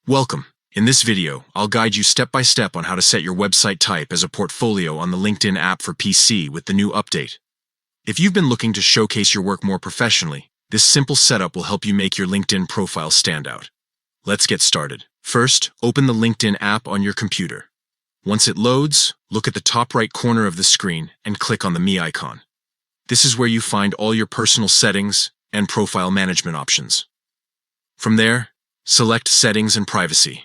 Welcome. In this video, I'll guide you step by step on how to set your website type as a portfolio on the LinkedIn app for PC with the new update. If you've been looking to showcase your work more professionally, this simple setup will help you make your LinkedIn profile stand out. Let's get started. First, open the LinkedIn app on your computer. Once it loads, look at the top right corner of the screen and click on the Me icon. This is where you find all your personal settings and profile management options. From there, select Settings and Privacy.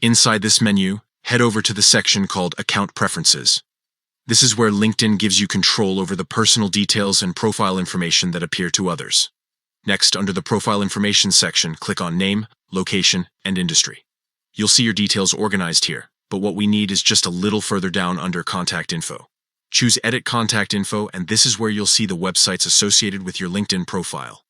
Inside this menu, head over to the section called Account Preferences. This is where LinkedIn gives you control over the personal details and profile information that appear to others. Next, under the Profile Information section, click on Name, Location, and Industry. You'll see your details organized here, but what we need is just a little further down under Contact Info. Choose Edit Contact Info, and this is where you'll see the websites associated with your LinkedIn profile.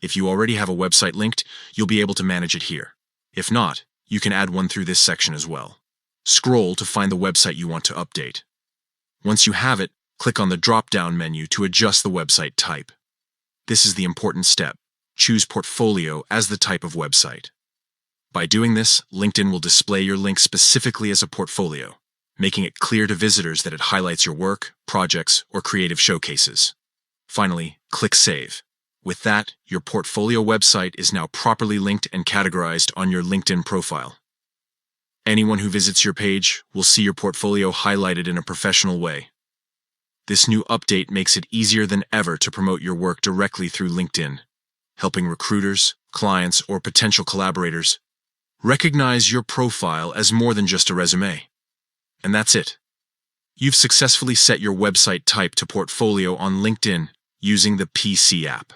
If you already have a website linked, you'll be able to manage it here. If not, you can add one through this section as well. Scroll to find the website you want to update. Once you have it, click on the drop-down menu to adjust the website type. This is the important step. Choose Portfolio as the type of website. By doing this, LinkedIn will display your link specifically as a portfolio, making it clear to visitors that it highlights your work, projects, or creative showcases. Finally, click Save. With that, your portfolio website is now properly linked and categorized on your LinkedIn profile. Anyone who visits your page will see your portfolio highlighted in a professional way. This new update makes it easier than ever to promote your work directly through LinkedIn, helping recruiters, clients, or potential collaborators recognize your profile as more than just a resume. And that's it. You've successfully set your website type to portfolio on LinkedIn using the PC app.